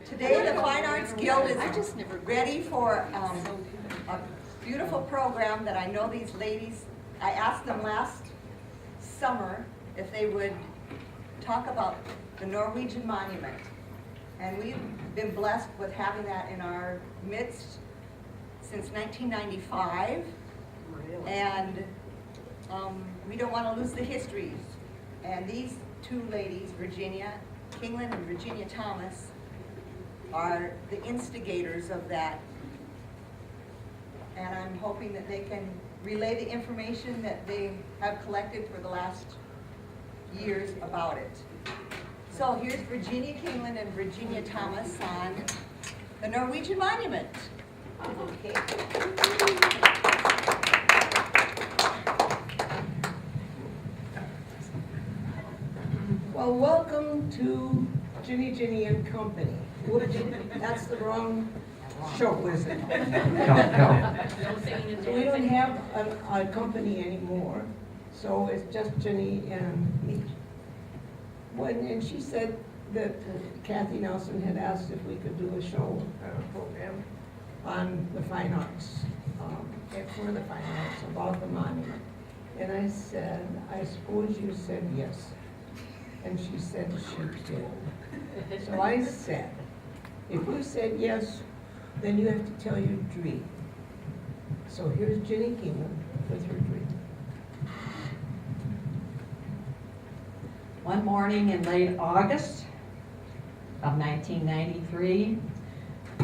Today, the Fine Arts Guild is ready for a beautiful program that I know these ladies, I asked them last summer if they would talk about the Norwegian monument. And we've been blessed with having that in our midst since 1995. Really? And we don't want to lose the history. And these two ladies, Virginia Kingland and Virginia Thomas, are the instigators of that. And I'm hoping that they can relay the information that they have collected for the last years about it. So here's Virginia Kingland and Virginia Thomas on the Norwegian monument. Okay. Well, welcome to Ginny and Company. That's the wrong show, is it? No. So we don't have a company anymore, so it's just Ginny and me. And she said that Kathy Nelson had asked if we could do a show, a program on the fine arts, for the fine arts, about the monument. And I said, I suppose you said yes. And she said she did. So I said, if you said yes, then you have to tell your dream. So here's Ginny Kingland with her dream. One morning in late August of 1993,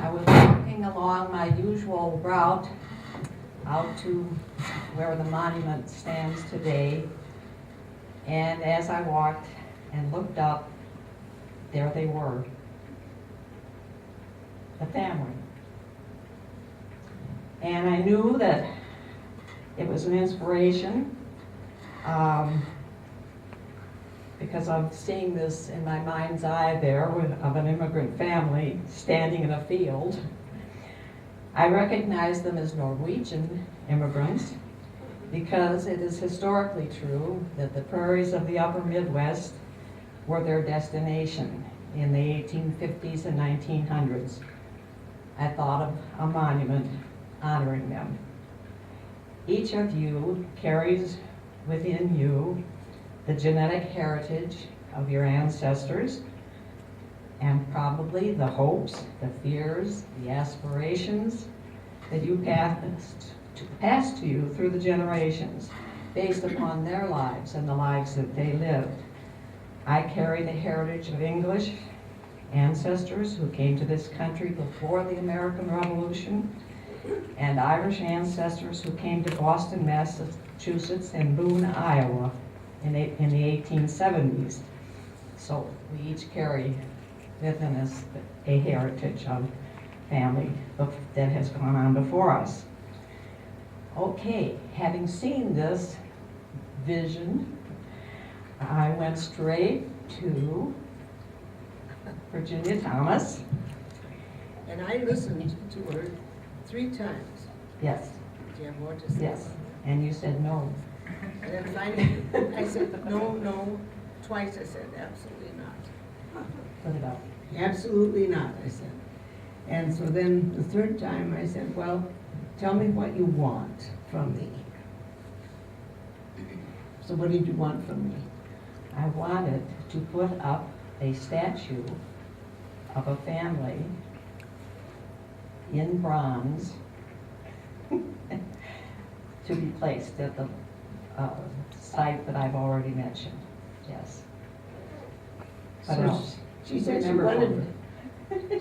I was walking along my usual route out to where the monument stands today. And as I walked and looked up, there they were, the family. And I knew that it was an inspiration because I'm seeing this in my mind's eye there of an immigrant family standing in a field. I recognize them as Norwegian immigrants because it is historically true that the prairies of the upper Midwest were their destination in the 1850s and 1900s. I thought of a monument honoring them. Each of you carries within you the genetic heritage of your ancestors and probably the hopes, the fears, the aspirations that you passed to you through the generations based upon their lives and the lives that they lived. I carry the heritage of English ancestors who came to this country before the American Revolution, and Irish ancestors who came to Boston, Massachusetts, and Boone, Iowa in the 1870s. So we each carry within us a heritage of family that has gone on before us. Okay, having seen this vision, I went straight to Virginia Thomas. And I listened to her 3 times. Yes. Do you have more to say? Yes. And you said no. And then finally, I said, no. Twice I said, absolutely not. Put it up. Absolutely not, I said. And so then the 3rd time I said, well, tell me what you want from me. So what did you want from me? I wanted to put up a statue of a family in bronze to be placed at the site that I've already mentioned. Yes. What So else? She said she Remember wanted,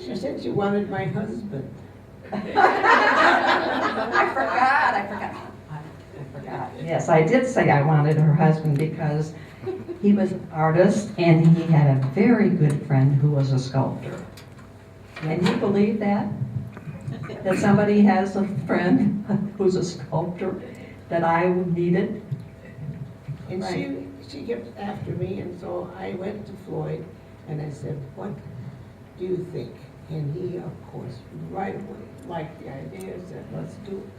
she said she wanted my husband. I forgot. Yes, I did say I wanted her husband because he was an artist and he had a very good friend who was a sculptor. Can you believe that? That somebody has a friend who's a sculptor that I needed? And Right. she kept after me, and so I went to Floyd and I said, what do you think? And he, of course, right away liked the idea, said, let's do it.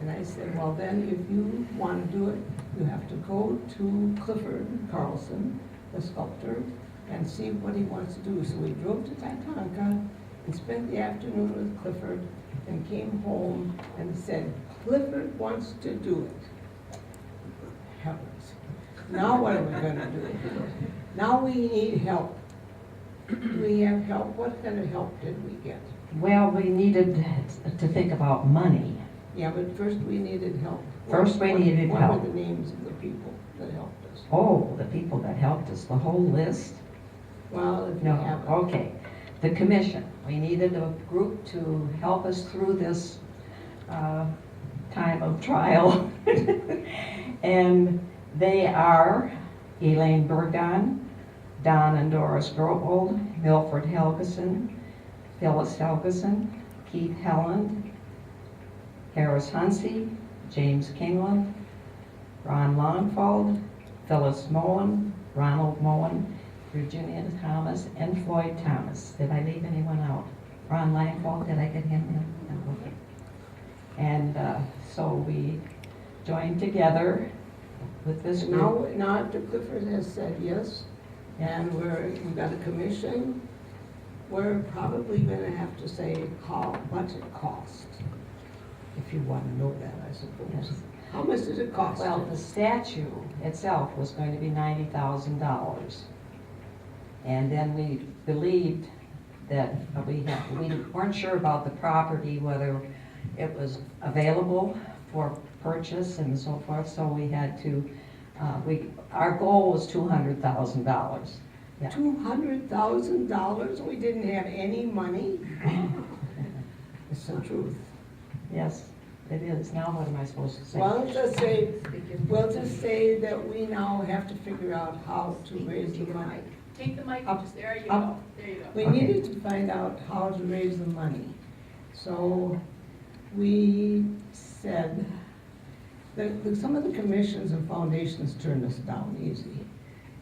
And I said, well then, if you want to do it, you have to go to Clifford Carlson, the sculptor, and see what he wants to do. So we drove to Tatanka and spent the afternoon with Clifford and came home and said, Clifford wants to do it. Heavens. Now what are we gonna do? Now we need help. Do we have help? What kind of help did we get? Well, we needed to think about money. Yeah, but first we needed help. First we needed What help. were the names of the people that helped us? Oh, the people that helped us, the whole list? Well, if you No, have it. okay. The commission, we needed a group to help us through this time of trial. And they are Elaine Burgon, Don and Doris Grobold, Milford Helgeson, Phyllis Helgeson, Keith Helland, Harris Hunsey, James Kingland, Ron Longfeld, Phyllis Moen, Ronald Moen, Virginia Thomas, and Floyd Thomas. Did I leave anyone out? Ron Langfeld, did I get him in? No, okay. And so we joined together with this group. Now after Clifford has said yes, and we've got a commission, we're probably gonna have to say how much it cost. If you wanna know that, I suppose. Yes. How much does it cost? Well, the statue itself was going to be $90,000. And then we believed that we weren't sure about the property, whether it was available for purchase and so forth, so we had to, our goal was $200,000. Yeah. $200,000? We didn't have any money? It's the truth. Yes, it is. Now what am I supposed to say? Well, we'll just say that we now have to figure out how to raise the money. Take the mic, Up, just, there you up. go, there you go. We Okay. needed to find out how to raise the money. So we said that some of the commissions and foundations turned us down easy.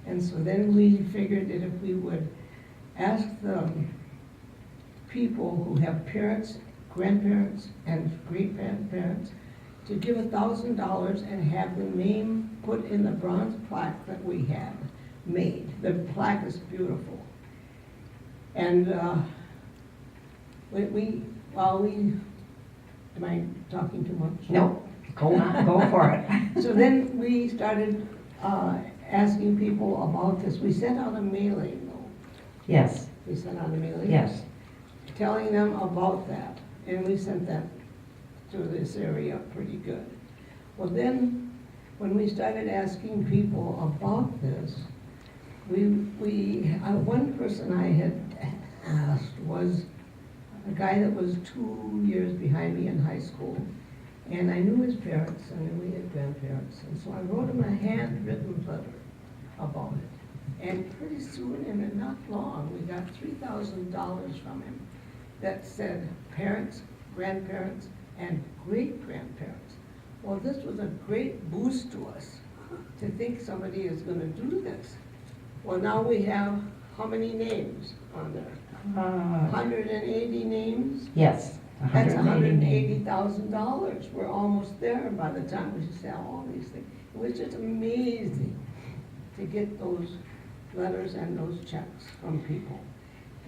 And so then we figured that if we would ask the people who have parents, grandparents, and great-grandparents to give $1,000 and have the name put in the bronze plaque that we had made. The plaque is beautiful. And am I talking too much? No, go on, go for it. So then we started asking people about this. We sent out a mailing, though. Yes, We sent out a mailing. yes. Telling them about that. And we sent that to this area pretty good. Well, then, when we started asking people about this, one person I had asked was a guy that was 2 years behind me in high school. And I knew his parents, and I knew he had grandparents. And so I wrote him a handwritten letter about it. And pretty soon, and not long, we got $3,000 from him that said parents, grandparents, and great-grandparents. Well, this was a great boost to us to think somebody is gonna do this. Well, now we have how many names on there? 180 names? Yes. That's $180,000. $180,000. We're almost there by the time we sell all these things. It was just amazing to get those letters and those checks from people.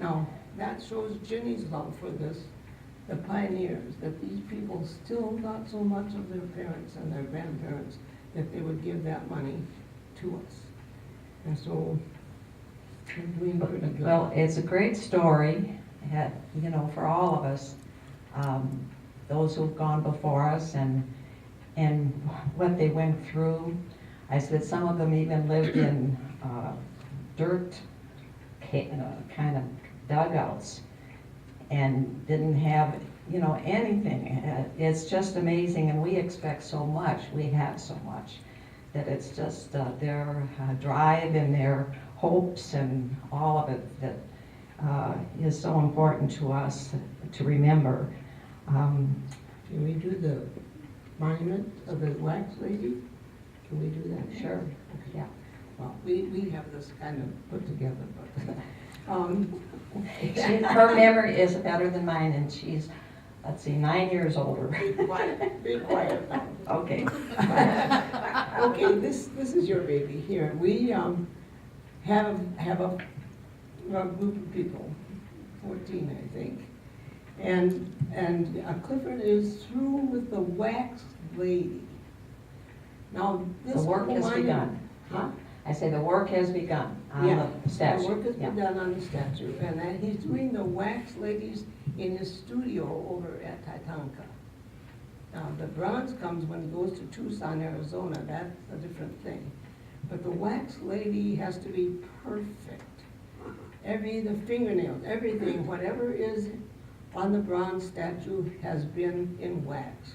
Now, that shows Ginny's love for this, the pioneers, that these people still thought so much of their parents and their grandparents that they would give that money to us. And so, we're doing pretty good. Well, it's a great story, for all of us, those who've gone before us and what they went through. I said some of them even lived in dirt kind of dugouts and didn't have, anything. It's just amazing, and we expect so much. We have so much that it's just their drive and their hopes and all of it that is so important to us to remember. Can we do the monument of the wax lady? Can we do that? Sure. Okay. Yeah. Well, we have this kind of put together, but, Her memory is better than mine, and she's, 9 years older. Be quiet now. Okay. Okay, this is your baby here. We have a group of people, 14 14, I think. And Clifford is through with the wax lady. Now, this The work has monument- begun. Huh? I say the work has begun on Yeah, the statue. the work has Yeah. been done on the statue, and then he's doing the wax ladies in his studio over at Tatanka. Now, the bronze comes when he goes to Tucson, Arizona, that's a different thing. But the wax lady has to be perfect. The fingernails, everything, whatever is on the bronze statue has been in wax.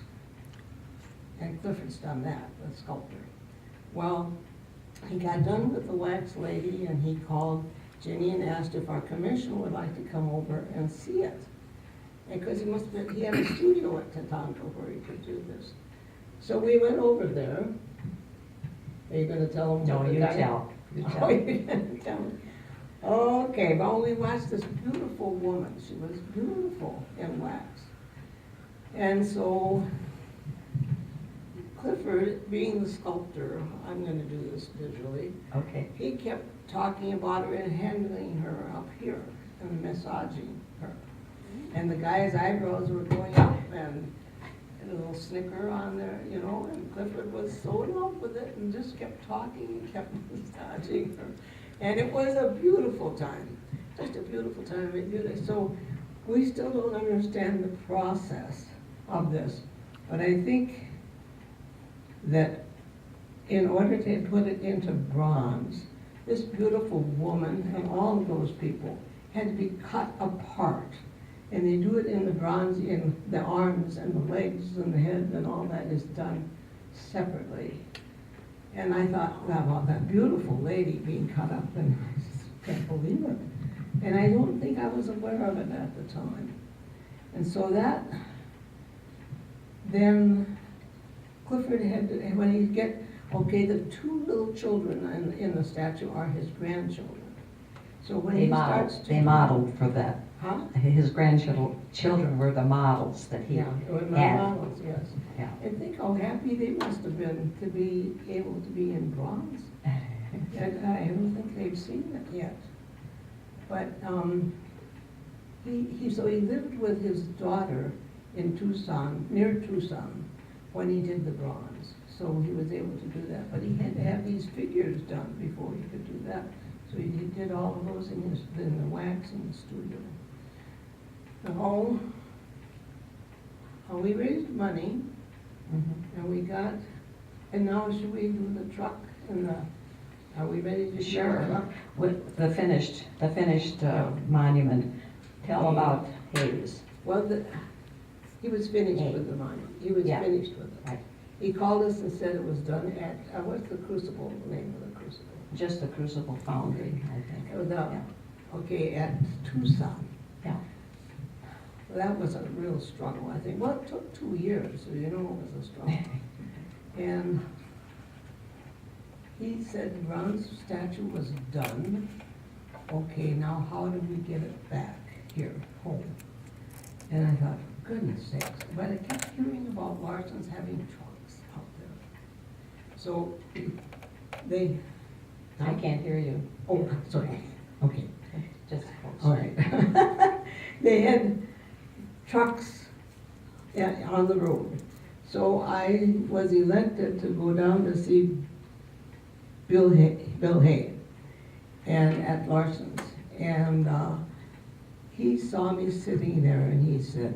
And Clifford's done that, the sculptor. Well, he got done with the wax lady and he called Jenny and asked if our commissioner would like to come over and see it. And because he had a studio at Tatanka where he could do this. So we went over there. Are you gonna tell him? No, what the you guy- tell. You Oh, tell. you're gonna tell him. Okay, well, we watched this beautiful woman. She was beautiful in wax. And so Clifford, being the sculptor, I'm gonna do this visually, Okay. he kept talking about her and handling her up here and massaging her. And the guy's eyebrows were going up and a little snicker on there, you know, and Clifford was so in love with it and just kept talking and kept massaging her. And it was a beautiful time, just a beautiful time. So we still don't understand the process of this, but I think that in order to put it into bronze, this beautiful woman and all of those people had to be cut apart. And they do it in the bronze, in the arms and the legs and the head, and all that is done separately. And I thought about that beautiful lady being cut up, and I just can't believe it. And I don't think I was aware of it at the time. And so then Clifford had to, when he the two little children in the statue are his grandchildren. So when he starts to... They modeled for that. Huh? His grandchildren were the models that he Yeah, they were my had. models, yes. Yeah. And think how happy they must have been to be able to be in bronze. And I don't think they've seen it yet. But so he lived with his daughter in Tucson, near Tucson, when he did the bronze. So he was able to do that. But he had to have these figures done before he could do that. So he did all of those in the wax in the studio. We raised money, and we got, and now should we do the truck and are we ready to do the Sure. truck? With the finished monument. Tell about Hayes. Well, he was finished Hey. with the monument. He was Yeah. finished with it. Right. He called us and said it was done at, what's the crucible, the name of the crucible? Just the Crucible Foundry, I think. Yeah. Okay, at Tucson. Yeah. Well, that was a real struggle, I think. Well, it took 2 years, so you know it was a struggle. And he said the bronze statue was done. Okay, now how do we get it back here, home? And I thought, goodness sakes, but I kept hearing about Larson's having trucks out there. So they... I can't hear you. Oh, sorry, okay. Just close. All right. They had trucks on the road. So I was elected to go down to see Bill Hay and at Larson's. And he saw me sitting there and he said,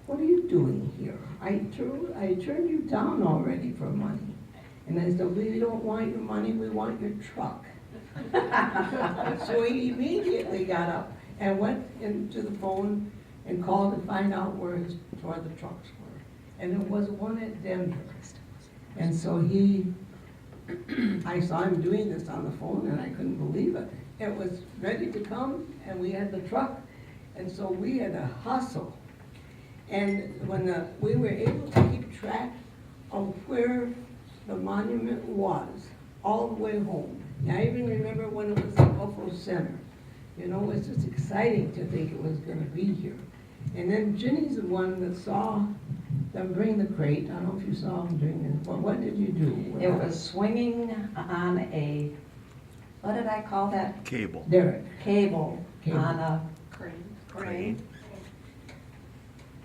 "What are you doing here? I turned you down already for money." And I said, "We don't want your money, we want your truck." So he immediately got up and went into the phone and called to find out where the trucks were. And there was one at Denver. And so I saw him doing this on the phone and I couldn't believe it. It was ready to come and we had the truck. And so we had to hustle. And when we were able to keep track of where the monument was, all the way home. And I even remember when it was at Buffalo Center. You know, it's just exciting to think it was gonna be here. And then Ginny's the one that saw them bring the crate. I don't know if you saw them doing it. What did you do? with It that? was swinging on a, what did I call that? Cable. Derek. Cable Cable. on a Crane. Crane.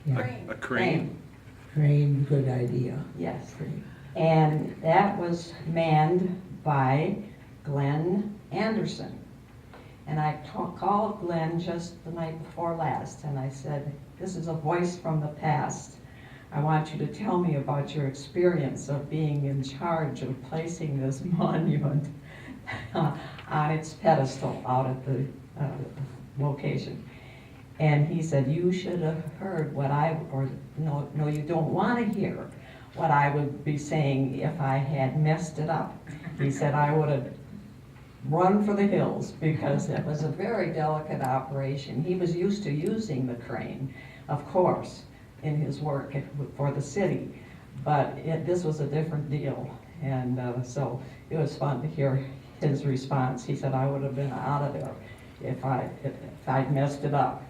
Yeah. A crane. Crane, good idea. Yes. Crane. And that was manned by Glenn Anderson. And I called Glenn just the night before last, and I said, this is a voice from the past. I want you to tell me about your experience of being in charge of placing this monument on its pedestal out at the location. And he said, you should have heard what no, you don't want to hear what I would be saying if I had messed it up. He said, I would have run for the hills because it was a very delicate operation. He was used to using the crane, of course, in his work for the city, but this was a different deal. And so it was fun to hear his response. He said, I would have been out of there if I'd messed it up.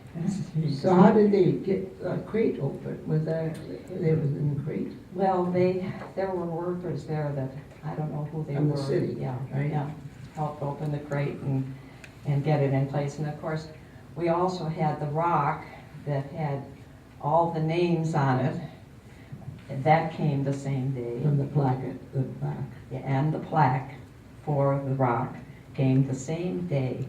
So how did they get a crate open? Was that, they was in the crate? Well, there were workers there that, I don't know who they From were. the city, Yeah, right? yeah, helped open the crate and get it in place. And of course, we also had the rock that had all the names on it. That came the same day. From the plaque. Yeah, and the plaque for the rock came the same day.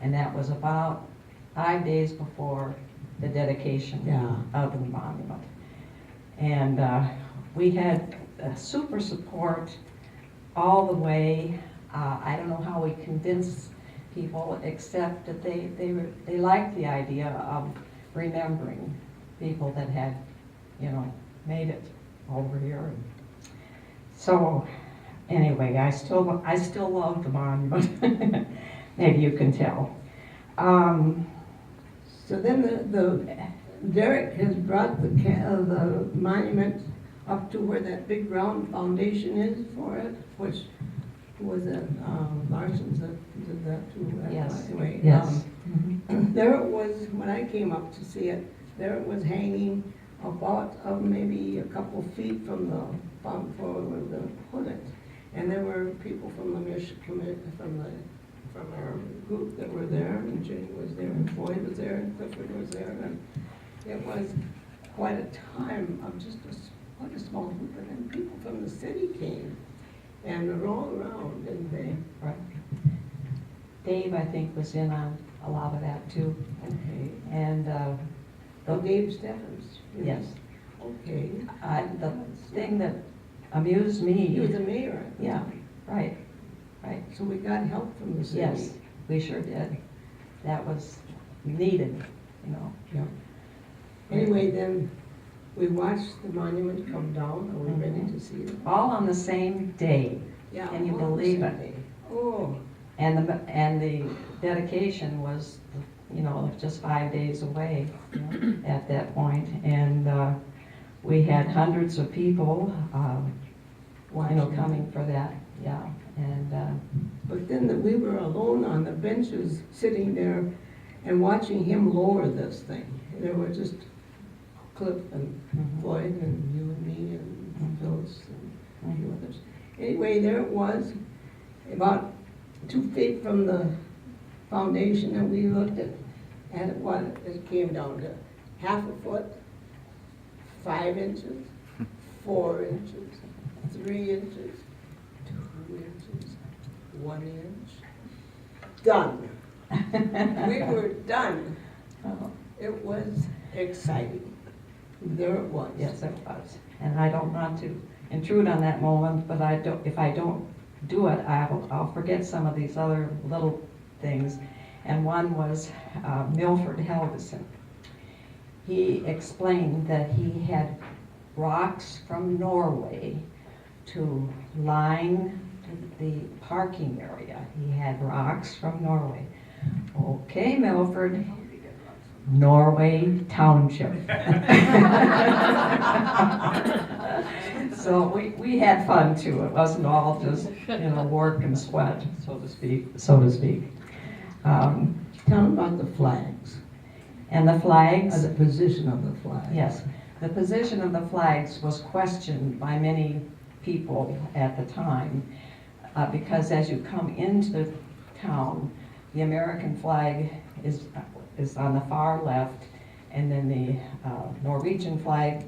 And that was about 5 days before the dedication of the monument. And we had super support all the way. I don't know how we convinced people, except that they liked the idea of remembering people that had, made it over here. So anyway, I still love the monument. Maybe you can tell. So then the Derek has brought the monument up to where that big round foundation is for it, which was it Larson's that did that too. Yes. Anyway, Yes. there it was when I came up to see it. There it was hanging about maybe a couple feet from the front floor where the put it, and there were people from the mission committee from our group that were there, and Jenny was there, and Floyd was there, and Clifford was there, and it was quite a time of just quite a small group, and then people from the city came, and they're all around, didn't they? Right. Dave, I think, was in on a lot of that too. Okay. And Dave Steffens. yes, Okay. the thing that amused me. He was the mayor. Yeah, right, right. So we got help from the city. Yes, we sure did. That was needed, Yeah. Anyway, then we watched the monument come down. Are we ready to see it? All on the same day. Yeah. Can you on believe it? Sunday. Oh. And the dedication was, just 5 days away at that point. And we had hundreds of people, coming for that. Yeah. And But then we were alone on the benches, sitting there and watching him lower this thing. There were just Cliff and Floyd and you and me and Phyllis and a few others. Anyway, there it was, about 2 feet from the foundation, and we looked at what it came down to. 1/2 foot, 5 inches, 4 inches, 3 inches, 2 inches, 1 inch. Done. We were done. It was exciting. There it was. yes, it was. And I don't want to intrude on that moment, but if I don't do it, I'll forget some of these other little things. And one was Milford Helgeson. He explained that he had rocks from Norway to line the parking area. He had rocks from Norway. Okay, Milford, Norway Township. So we had fun too. It wasn't all just, work and sweat, so to speak. Tell them about the flags. And the flags, The position of the flags. yes, the position of the flags was questioned by many people at the time, because as you come into the town, the American flag is on the far left, and then the Norwegian flag,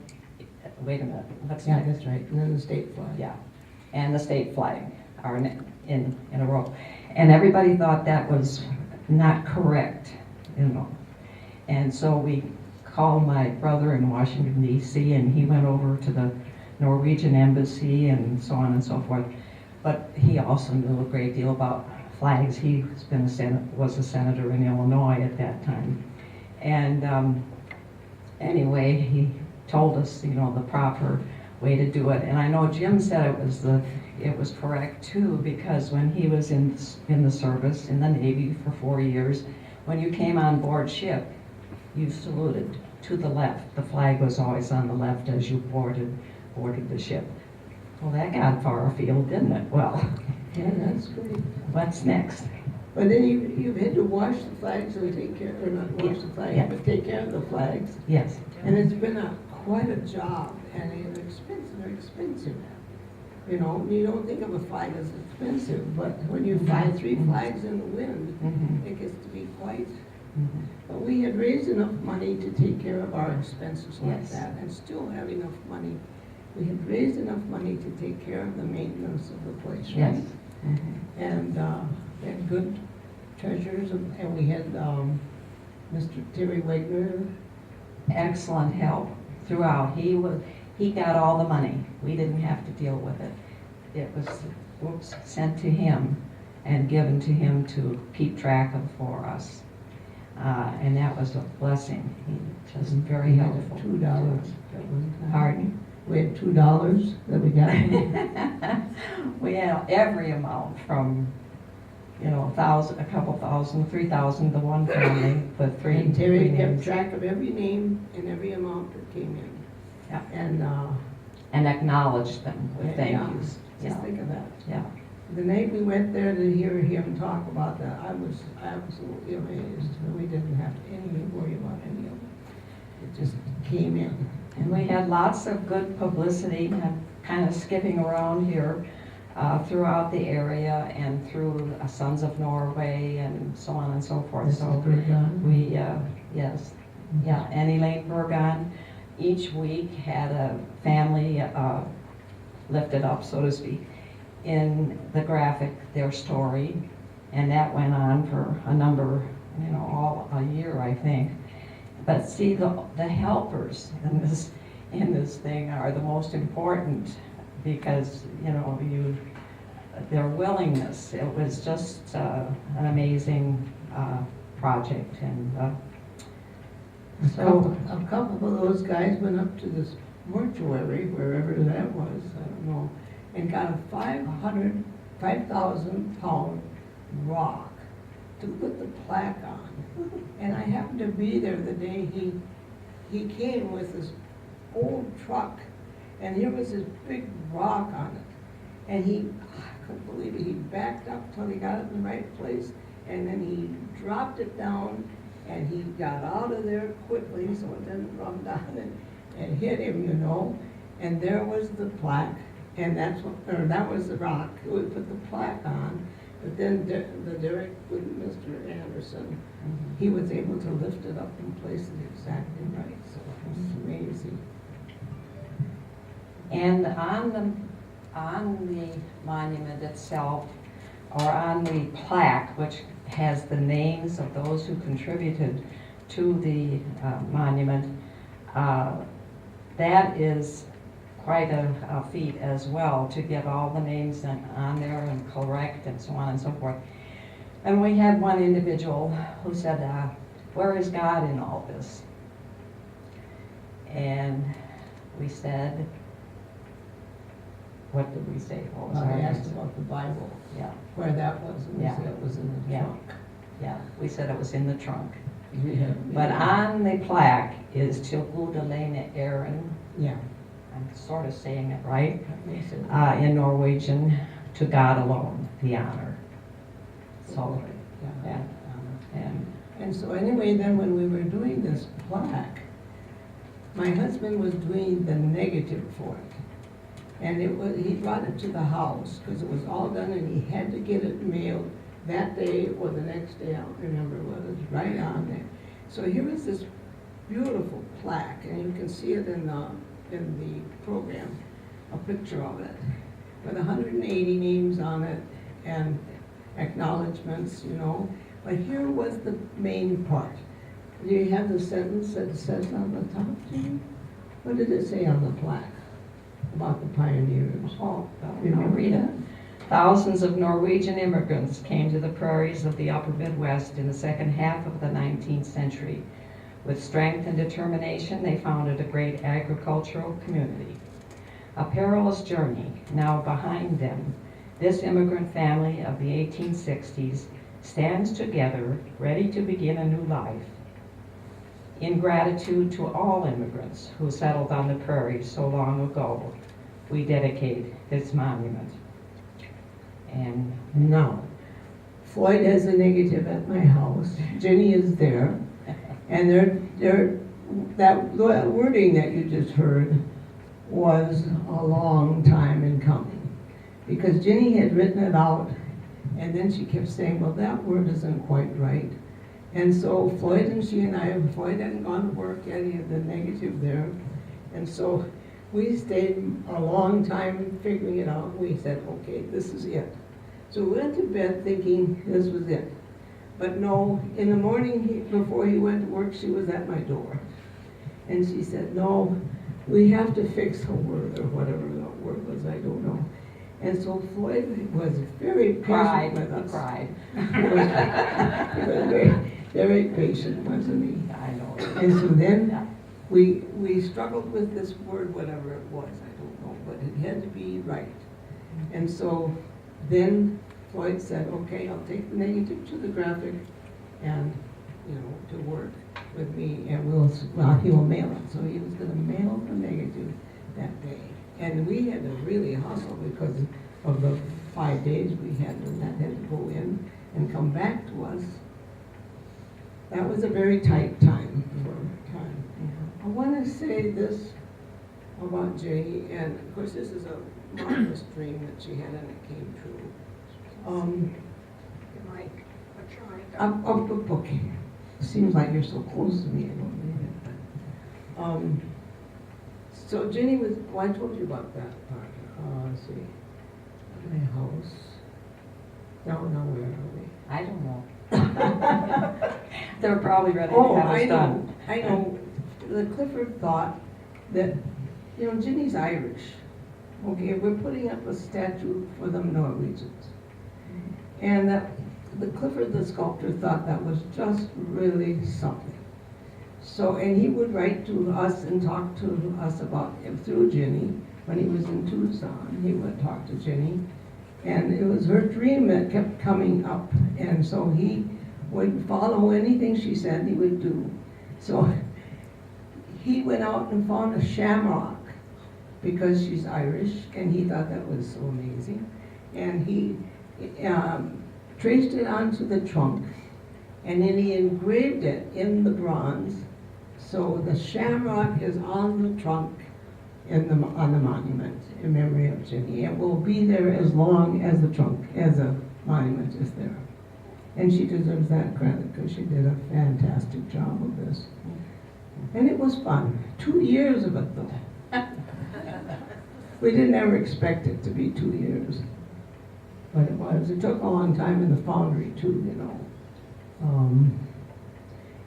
wait a minute, what's Yeah, next? that's right, and then the state flag. Yeah, and the state flag are in a row. And everybody thought that was not correct, you know. And so we called my brother in Washington DC, and he went over to the Norwegian embassy and so on and so forth. But he also knew a great deal about flags. He was a senator in Illinois at that time. And anyway, he told us, you know, the proper way to do it. And I know Jim said it was correct too, because when he was in the service, in the Navy for 4 years, when you came on board ship, you saluted to the left. The flag was always on the left as you boarded the ship. Well, that got far afield, didn't it? Well, Yeah, that's great. what's next? But then you've had to wash the flags and take care, or not wash the flags, Yeah. but take care of the flags. Yes. And it's been quite a job, and it's expensive, very expensive. You know, you don't think of a flag as expensive, but when you fly 3 flags in the wind, Mhm. it gets to be quite. Mhm. But we had raised enough money to take care of our expenses like Yes. that, and still have enough money. We had raised enough money to take care of the maintenance of the place, right? Yes. Mhm. And we had good treasurers, and we had Mr. Terry Wagner. Excellent help throughout. He got all the money. We didn't have to deal with it. It was sent to him and given to him to keep track of for us. And that was a blessing. He just very We had helpful. $2 at one time. Pardon? We had $2 that we got. We had every amount from, you know, a couple thousand, 3,000 to one family, but three And Terry kept names. track of every name and every amount that came in. Yeah. And, And acknowledged them with thank yeah, yous. Yeah, just think of that. yeah. The night we went there to hear him talk about that, I was absolutely amazed. We didn't have any worry about any of it. It just came in. And we had lots of good publicity, kind of skipping around here throughout the area and through Sons of Norway and so on and so forth. This is So good done. we, yes, yeah, and Elaine Bergon each week had a family lifted up, so to speak, in the graphic, their story, and that went on for a number, you know, all a year, I think. But see, the helpers in this thing are the most important, because, you know, their willingness. It was just an amazing project, and so A couple of those guys went up to this mortuary, wherever that was, I don't know, and got a 5,000 pound rock to put the plaque on. And I happened to be there the day he came with this old truck, and here was this big rock on it. And I couldn't believe it, he backed up till he got it in the right place, and then he dropped it down, and he got out of there quickly so it didn't run down and hit him, you know. And there was the plaque, and that was the rock. We put the plaque on, but then the Derek with Mr. Anderson, he was able to lift it up and place it exactly right. So it was amazing. and on the monument itself, or on the plaque, which has the names of those who contributed to the monument, that is quite a feat as well, to get all the names on there and correct and so on and so forth. And we had one individual who said, where is God in all this? And we said, what did we say? What was I our asked answer? about the Bible, Yeah, where that was, and we Yeah. said it was in the Yeah. trunk. yeah, we said it was in the trunk. We But had- on the plaque is Til Udelene Aaron, Yeah. I'm sort of saying it right, we said- in Norwegian, to God alone, the honor. So, Yeah. and, And so anyway, then when we were doing this plaque, my husband was doing the negative for it. And he brought it to the house, because it was all done, and he had to get it mailed that day or the next day, I don't remember, what it was right on there. So here is this beautiful plaque, and you can see it in the program, a picture of it, with 180 names on it and acknowledgments, you know. But here was the main part. Do you have the sentence that says on the top, Jimmy? What did it say on the plaque about the pioneers? Oh, You I'll remember read it. that? Thousands of Norwegian immigrants came to the prairies of the upper Midwest in the second half of the 19th century. With strength and determination, they founded a great agricultural community. A perilous journey now behind them, this immigrant family of the 1860s stands together, ready to begin a new life. In gratitude to all immigrants who settled on the prairies so long ago, we dedicate this monument. And Now, Floyd has a negative at my house. Jenny is there. And that wording that you just heard was a long time in coming. Because Jenny had written it out, and then she kept saying, well, that word isn't quite right. And so Floyd hadn't gone to work yet, he had the negative there. And so we stayed a long time figuring it out. We said, okay, this is it. So we went to bed thinking this was it. But no, in the morning before he went to work, she was at my door. And she said, no, we have to fix a word, or whatever that word was, I don't know. And so Floyd was very patient with us. He cried. He was very, very patient, wasn't he? I know. And so then we struggled with this word, whatever it was, I don't know, but it had to be right. And so then Floyd said, okay, I'll take the negative to the graphic and, you know, to work with me, and he will mail it. So he was gonna mail the negative that day. And we had to really hustle because of the 5 days we had, and that had to go in and come back to us. That was a very tight time for time. I want to say this about Jenny, and of course this is a marvelous dream that she had, and it came true. Your mic, what's your mic? Okay. Seems like you're so close to me, I don't believe it. But, so Jenny was, well, I told you about that part. Let's see. My house. No, where are we? I don't know. They're probably ready to have us done. I know. The Clifford thought that, you know, Jenny's Irish. Okay, we're putting up a statue for the Norwegians. And that the Clifford, the sculptor, thought that was just really something. So, and he would write to us and talk to us about him through Jenny. When he was in Tucson, he would talk to Jenny. And it was her dream that kept coming up. And so he would follow anything she said he would do. So he went out and found a shamrock because she's Irish, and he thought that was so amazing. And he traced it onto the trunk, and then he engraved it in the bronze. So the shamrock is on the trunk on the monument in memory of Jenny. It will be there as long as the trunk, as a monument is there. And she deserves that credit because she did a fantastic job of this. And it was fun. 2 years of it though. We didn't ever expect it to be 2 years. But it was. It took a long time in the foundry too, you know.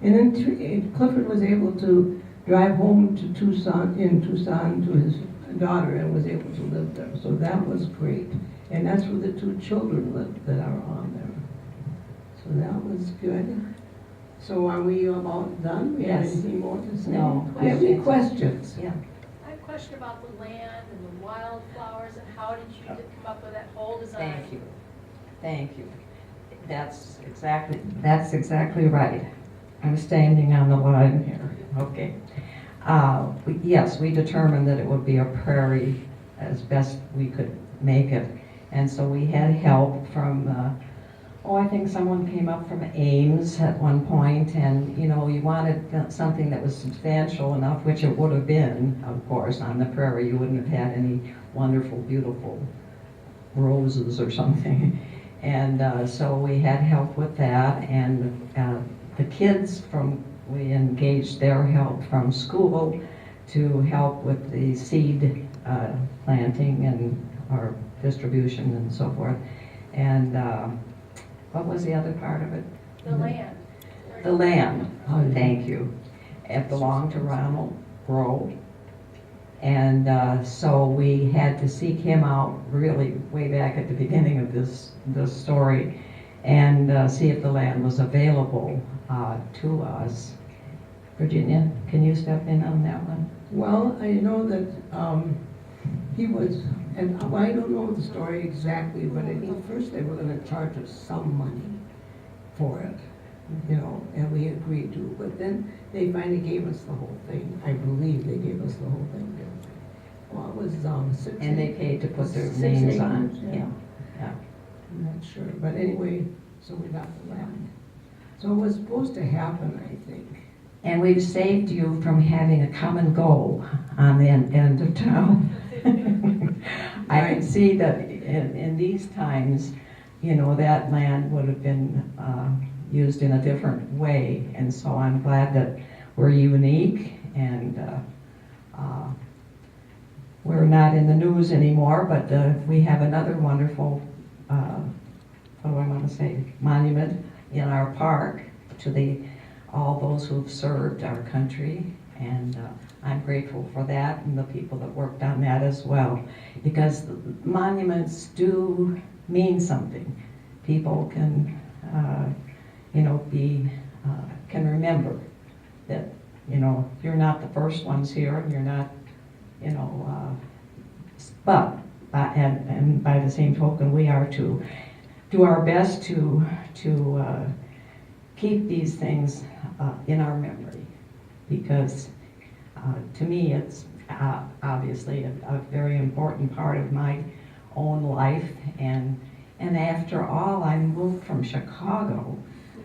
And then Clifford was able to drive home to Tucson to his daughter, and was able to live there. So that was great. And that's where the 2 children lived that are on there. So that was good. So are we about done? We have Yes. anything more to say? No. Do you have any questions? Yeah. I have a question about the land and the wildflowers, and how did you come up with that whole design? Thank you. Thank you. That's exactly right. I'm standing on the line here. Okay. Yes, we determined that it would be a prairie as best we could make it. And so we had help from, I think someone came up from Ames at one point, and, you know, you wanted something that was substantial enough, which it would have been, of course, on the prairie. You wouldn't have had any wonderful, beautiful roses or something. And so we had help with that, and the kids from we engaged their help from school to help with the seed planting and or distribution and so forth. And what was the other part of it? The land. The land, oh, thank you. It belonged to Ronald Rowe. And so we had to seek him out really way back at the beginning of this story and see if the land was available to us. Virginia, can you step in on that one? Well, I know that he was, and I don't know the story exactly, but I think first they were going to charge us some money for it, you know, and we agreed to. But then they finally gave us the whole thing. I believe they gave us the whole thing. Well, it was 6 And they paid to put their 6 names acres, on. yeah. Yeah. I'm not sure, but anyway, so we got the land. So it was supposed to happen, I think. And we've saved you from having a come and go on the end of town. I can see that in these times, you know, that land would have been used in a different way. And so I'm glad that we're unique and we're not in the news anymore, but we have another wonderful, what do I want to say, monument in our park to all those who've served our country, and I'm grateful for that and the people that worked on that as well, because monuments do mean something. People can, you know, can remember that, you know, you're not the first ones here, and you're not, you know, but and by the same token, we are to do our best to keep these things in our memory, because to me it's obviously a very important part of my own life, and after all, I moved from Chicago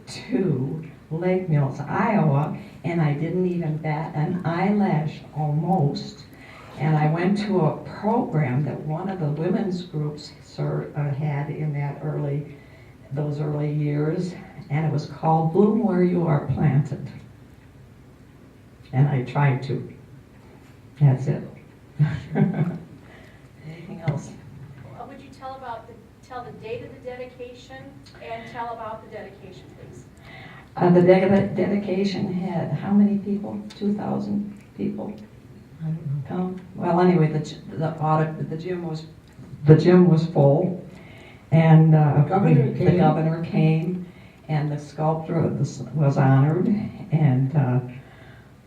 to Lake Mills, Iowa, and I didn't even bat an eyelash almost. And I went to a program that one of the women's groups had in those early years, and it was called Bloom Where You Are Planted. And I tried to. That's it. Anything else? Would you tell the date of the dedication and tell about the dedication, please? The dedication had how many people? 2,000 people. I don't know. Come. Well, anyway, the gym was full, and the governor came, and the sculptor was honored, and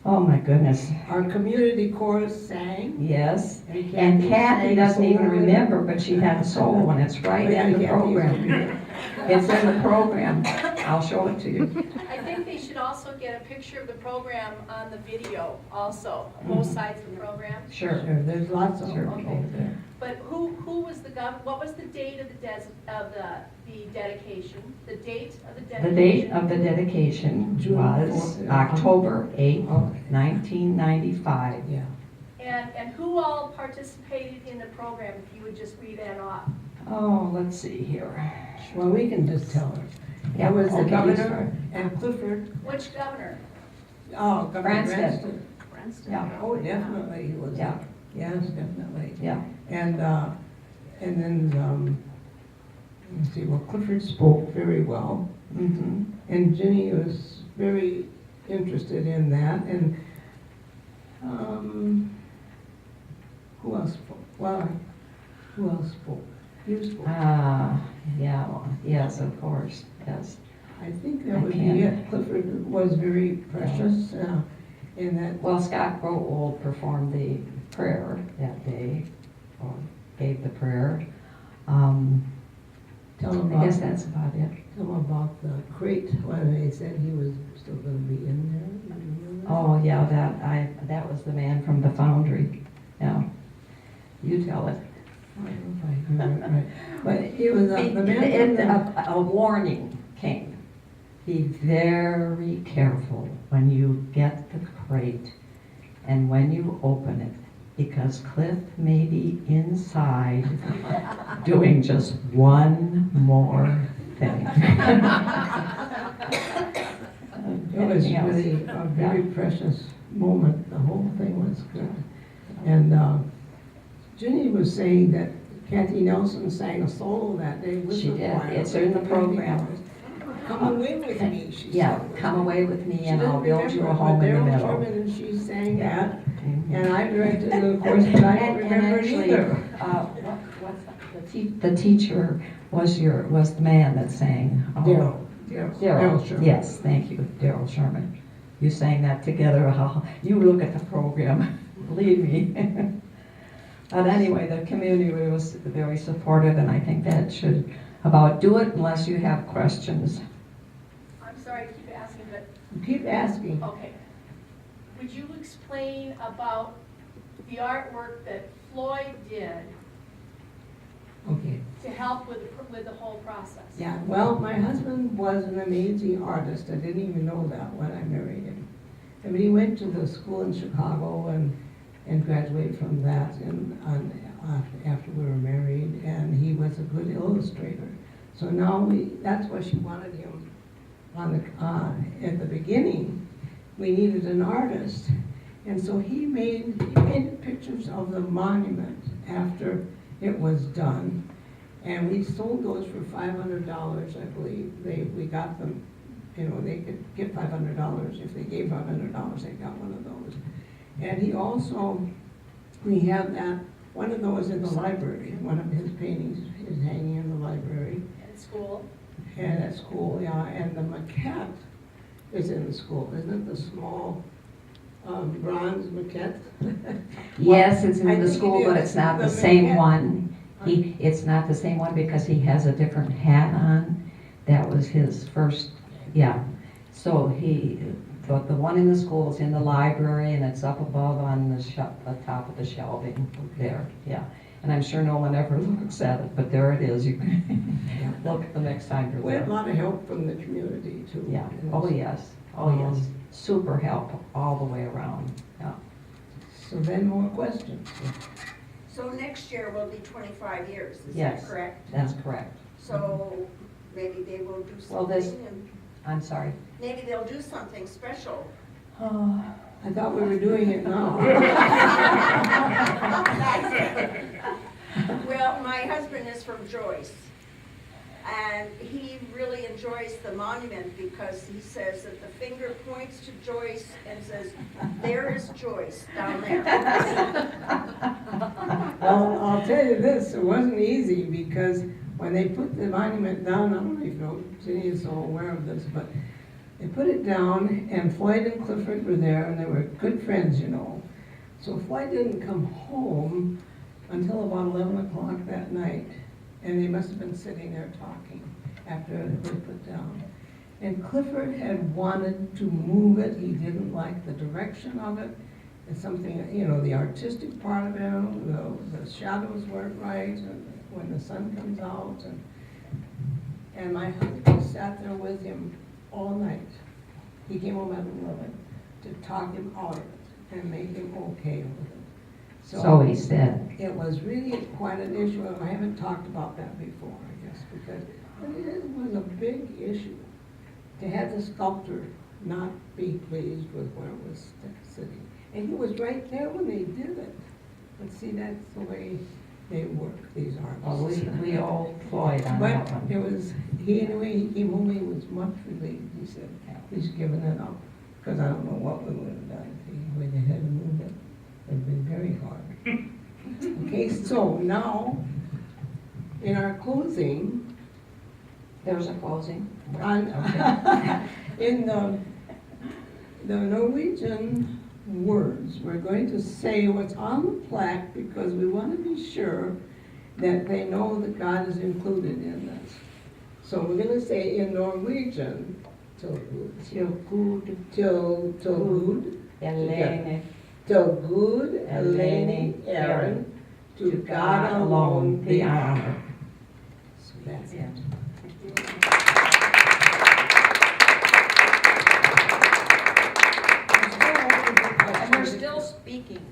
oh my goodness. Our community chorus sang. Yes, and Kathy doesn't even remember, but she had a solo, and it's right in the program. It's in the program. I'll show it to you. I think they should also get a picture of the program on the video also, both sides of the program. Sure. Sure, there's lots of Sure. them over there. But who was what was the date of the dedication? The date of the dedication? The date of the dedication June was 4th. October 8th, Okay. 1995. Yeah. And who all participated in the program, if you would just read that off? Oh, let's see here. Well, we can just tell her. Yeah, It was the okay, governor and Clifford. Which governor? Oh, Governor Branstad. Branstad. Yeah. Oh, definitely, he was. Yeah. Yes, definitely. Yeah. And then, let's see, well, Clifford spoke very well. Mm-hmm. And Jenny was very interested in that, and who else spoke? Well, who else spoke? You spoke. Yeah, well, yes, of course, yes. I think that I would be can't. it. Clifford was very precious in that. Well, Scott Growold performed the prayer that day, or gave the prayer. Tell him I guess about, that's about it. tell him about the crate when they said he was still going to be in there. You remember that? Oh, yeah, that was the man from the foundry. Yeah. You tell it. I don't know if I remember it right. But he was the man from the. A warning came. Be very careful when you get the crate and when you open it, because Cliff may be inside doing just one more thing. It was Anything else? really a very precious moment. The whole thing was good. And Ginny was saying that Kathy Nelson sang a solo that day with She the did. choir. It's in the program. Come away with me, she Yeah, said. come away with me She and I'll didn't build you remember, a home but in the Daryl middle. Sherman and she sang Yeah. that. Mhm. And I directed it, of course, but I don't And remember it actually, either. the teacher was the man that sang. Daryl. Daryl, Sherman. yes, thank you, Daryl Sherman. You sang that together. You look at the program, believe me. But anyway, the community was very supportive, and I think that should about do it unless you have questions. I'm sorry to keep asking, but, Keep asking. okay. Would you explain about the artwork that Floyd did Okay. to help with the whole process? Yeah, well, my husband was an amazing artist. I didn't even know that when I married him. I mean, he went to the school in Chicago and graduated from that after we were married, and he was a good illustrator. So now that's why she wanted him at the beginning. We needed an artist, and so he painted pictures of the monument after it was done, and we sold those for $500, I believe. We got them, they could get $500. If they gave $500, they got one of those. And we have one of those in the library. One of his paintings is hanging in the library. At school? And at school, yeah, and the maquette is in the school, isn't it, the small bronze maquette? Yes, it's I in the think school, it but is. it's not The the same maquette. one. It's not the same one because he has a different hat on. That was his first, yeah. So the one in the school is in the library and it's up above on the top of the shelving there, yeah. And I'm sure no one ever looks at it, but there it is. You can look the next time you're We had a there. lot of help from the community too. Yeah, oh yes, super help all the way around, yeah. So then more questions. So next year will be 25 years, is that Yes. correct? That's correct. So maybe they will do Well, something, and I'm sorry. maybe they'll do something special. Oh, I thought we were doing it now. Well, my husband is from Joyce, and he really enjoys the monument because he says that the finger points to Joyce and says, there is Joyce down there. Well, I'll tell you this, it wasn't easy because when they put the monument down, I don't know if you know, Ginny is so aware of this, but they put it down and Floyd and Clifford were there and they were good friends, So Floyd didn't come home until about 11 o'clock that night, and they must have been sitting there talking after it was put down. And Clifford had wanted to move it. He didn't like the direction of it. It's something, the artistic part of it, the shadows weren't right, and when the sun comes out. And my husband sat there with him all night. He came home at 11 to talk him out of it and make him okay with it. so he said. It was really quite an issue, and I haven't talked about that before, I guess, because it was a big issue to have the sculptor not be pleased with where it was sitting. And he was right there when they did it. But see, that's the way they work, these Well, artists. we owe Floyd on that But one. it was, anyway, he came home, he was much relieved. He said, he's given it up, because I don't know what we would have done if he went ahead and moved it. It'd been very hard. Okay, so now, in our closing, There's a closing. in the Norwegian words, we're going to say what's on the plaque because we want to be sure that they know that God is included in this. So we're going to say in Norwegian, Tilgud, Elene, Tilgud, Eleni, Aaron, to God alone the honor. So that's it. And we're still speaking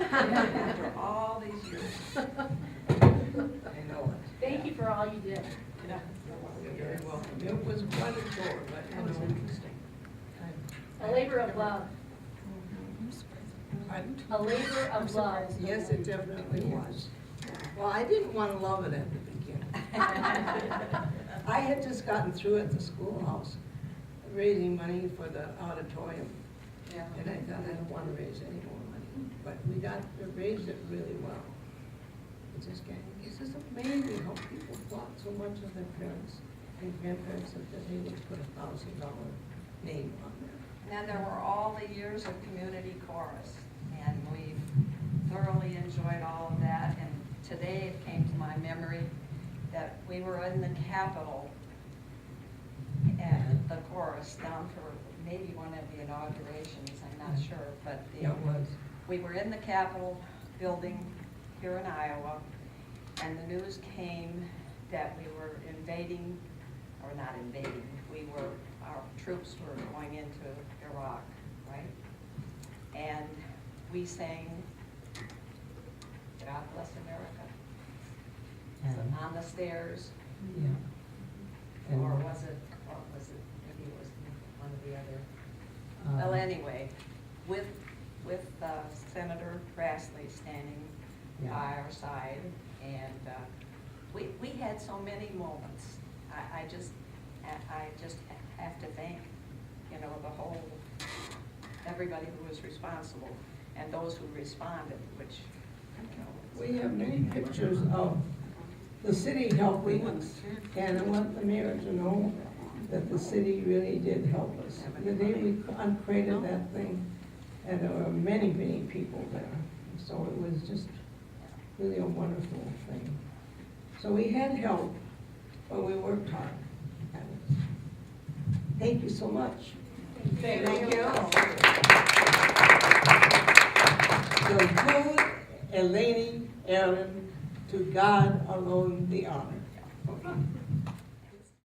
after all these years. I know it. Thank you for all you did. You're very welcome. It was quite a chore, but it was interesting. A labor of love. A labor of love. Yes, it definitely was. Well, I didn't want to love it at the beginning. I had just gotten through at the schoolhouse, raising money for the auditorium. Yeah. And I thought, I don't want to raise any more money, but we raised it really well. It's just it's just amazing how people thought so much of their parents and grandparents that they would put $1,000 name on there. And there were all the years of community chorus, and we thoroughly enjoyed all of that. And today it came to my memory that we were in the Capitol at the chorus down for maybe one of the inaugurations, I'm not sure, but Yeah, it was. we were in the Capitol building here in Iowa, and the news came that we were invading, or not invading, our troops were going into Iraq, right? And we sang, God Bless America, on the stairs, Yeah. or was it, maybe it was one of the other. Well, anyway, with Senator Grassley standing Yeah. by our side, and we had so many moments. I just have to thank, everybody who was responsible, and those who responded, which, We have many pictures of the city helping us, and I want the mayor to know that the city really did help us. The day we uncrated that thing, and there were many, many people there, so it was just really a wonderful thing. So we had help, but we worked hard at it. Thank you so much. Thank you. So good, Eleni, Aaron, to God alone the honor. Okay.